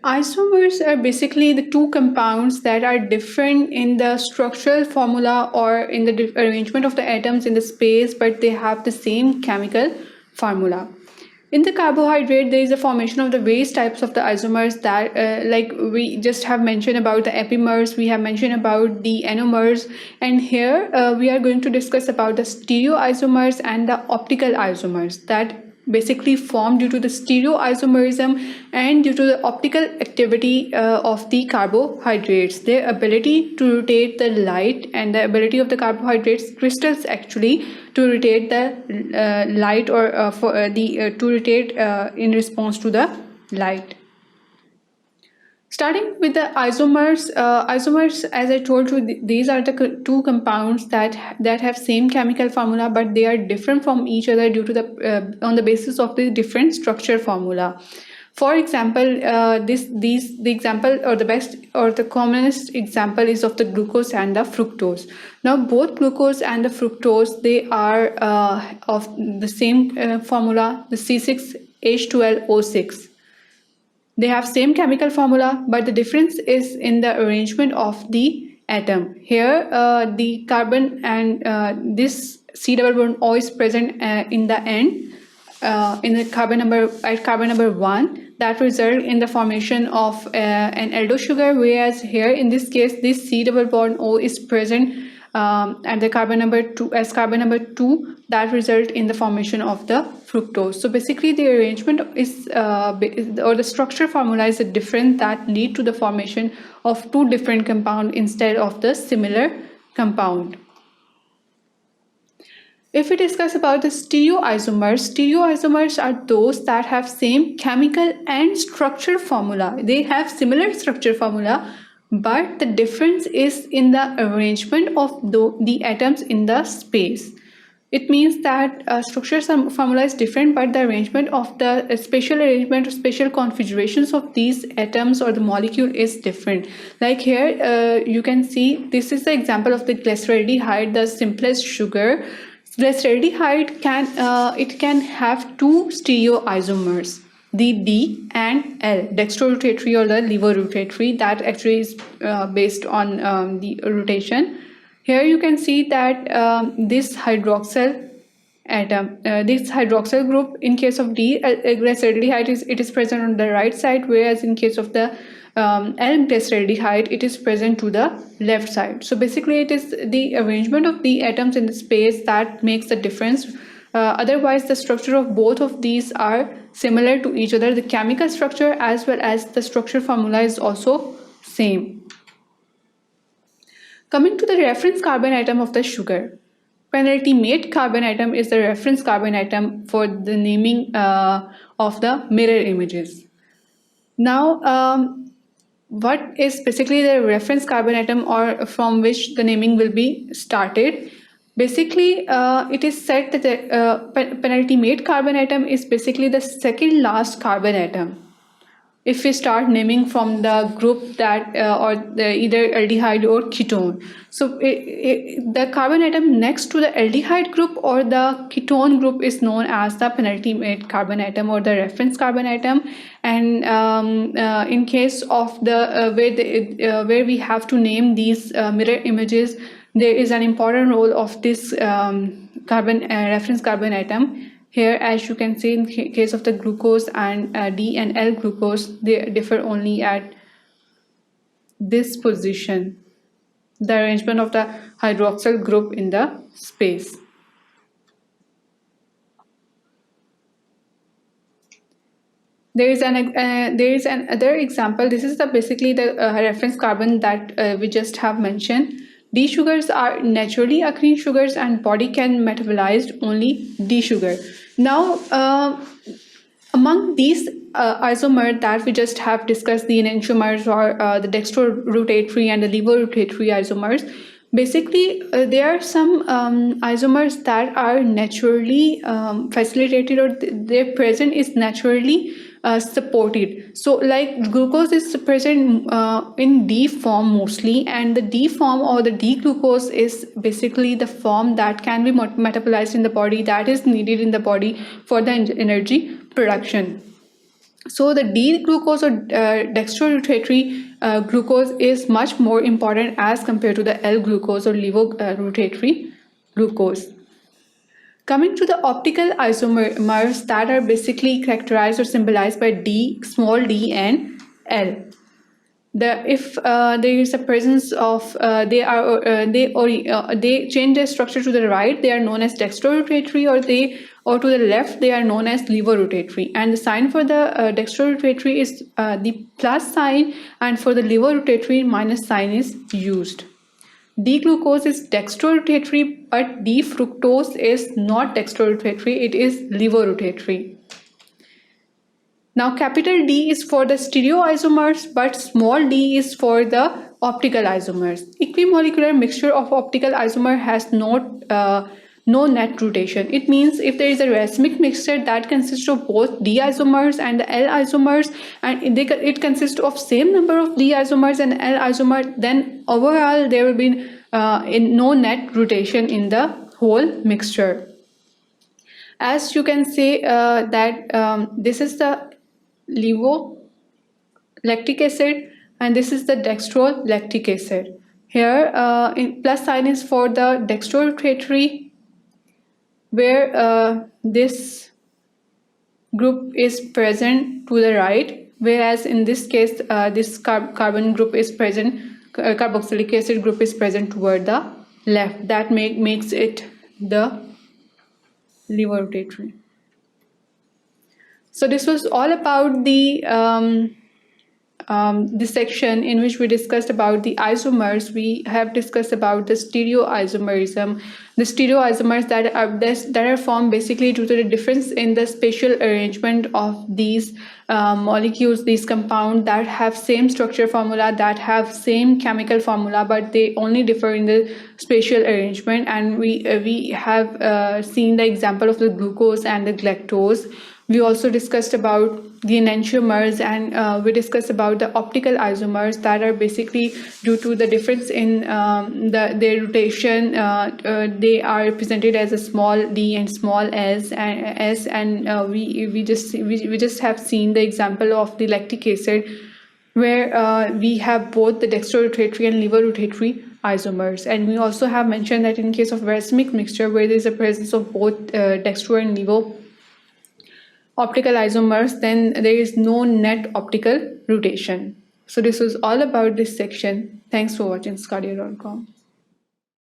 Isomers are basically the two compounds that are different in the structural formula or in the arrangement of the atoms in the space, but they have the same chemical formula. In the carbohydrate, there is a formation of the various types of the isomers that, like we just have mentioned about the epimers, we have mentioned about the anomers, and here we are going to discuss about the stereoisomers and the optical isomers that basically form due to the stereoisomerism and due to the optical activity of the carbohydrates. Their ability to rotate the light and the ability of the carbohydrates crystals actually to rotate the light or to rotate in response to the light. Starting with the isomers, as I told you, these are the two compounds that have same chemical formula, but they are different from each other due to the on the basis of the different structure formula. For example, the example or the best or the commonest example is of the glucose and the fructose. Now, both glucose and the fructose, they are of the same formula, the C6H12O6. They have same chemical formula, but the difference is in the arrangement of the atom. Here, the carbon and this C double bond O is present in the end, in the carbon number 1, that result in the formation of an aldo sugar, whereas here in this case, this C double bond O is present at the carbon number 2, that result in the formation of the fructose. So basically the arrangement is or the structure formula is different, that lead to the formation of two different compound instead of the similar compound. If we discuss about the stereoisomers are those that have same chemical and structure formula. They have similar structure formula, but the difference is in the arrangement of the atoms in the space. It means that structure formula is different, but the arrangement of the spatial arrangement or spatial configurations of these atoms or the molecule is different. Like here, you can see this is the example of the glyceraldehyde, the simplest sugar. Glyceraldehyde can have two stereoisomers, the D and L, dextrorotatory or the levorotatory, that actually is based on the rotation. Here you can see that this hydroxyl atom, this hydroxyl group, in case of D, glyceraldehyde it is present on the right side, whereas in case of the L-glyceraldehyde, it is present to the left side. So basically it is the arrangement of the atoms in the space that makes the difference. Otherwise, the structure of both of these are similar to each other. The chemical structure as well as the structure formula is also same. Coming to the reference carbon atom of the sugar. Penultimate carbon atom is the reference carbon atom for the naming of the mirror images. Now, what is basically the reference carbon atom or from which the naming will be started? Basically, it is said that the penultimate carbon atom is basically the second last carbon atom. If we start naming from the group that or the either aldehyde or ketone, so the carbon atom next to the aldehyde group or the ketone group is known as the penultimate carbon atom or the reference carbon atom. And in case of the where we have to name these mirror images, there is an important role of this reference carbon atom. Here, as you can see, in case of the glucose and D and L glucose, they differ only at this position, the arrangement of the hydroxyl group in the space. There is another example. This is basically the reference carbon that we just have mentioned. D sugars are naturally occurring sugars and body can metabolize only D sugar. Now, among these isomers that we just have discussed, the enantiomers or the dextrorotatory and the levorotatory isomers, basically there are some isomers that are naturally facilitated or their presence is naturally supported. So like glucose is present in D form mostly, and the D form or the D glucose is basically the form that can be metabolized in the body, that is needed in the body for the energy production. So the D-glucose or dextrorotatory glucose is much more important as compared to the L-glucose or levorotatory glucose. Coming to the optical isomers that are basically characterized or symbolized by D, small d, and L. If there is a presence of they change their structure to the right, they are known as dextrorotatory, or to the left, they are known as levorotatory. And the sign for the dextrorotatory is the plus sign, and for the levorotatory, minus sign is used. D-glucose is dextrorotatory, but D-fructose is not dextrorotatory, it is levorotatory. Now capital D is for the stereoisomers, but small d is for the optical isomers. Equimolecular mixture of optical isomer has no net rotation. It means if there is a racemic mixture that consists of both D isomers and the L isomers, and it consists of same number of D isomers and L isomer, then overall there will be no net rotation in the whole mixture. As you can say that this is the levolactic acid and this is the dextrolactic acid. Here in plus sign is for the dextrorotatory, where this group is present to the right, whereas in this case this carbon group is present, carboxylic acid group is present toward the left. That makes it the levorotatory. So this was all about the section in which we discussed about the isomers. We have discussed about the stereoisomerism, the stereoisomers that are formed basically due to the difference in the spatial arrangement of these molecules, these compounds that have same structure formula, that have same chemical formula, but they only differ in the spatial arrangement. And we have seen the example of the glucose and the galactose. We also discussed about the enantiomers, and we discussed about the optical isomers that are basically due to the difference in their rotation. They are represented as a small d and small s, and we just have seen the example of the lactic acid, where we have both the dextrorotatory and levorotatory isomers. And we also have mentioned that in case of racemic mixture, where there is a presence of both dextro and levo optical isomers, then there is no net optical rotation. So this was all about this section. Thanks for watching Scadia.com.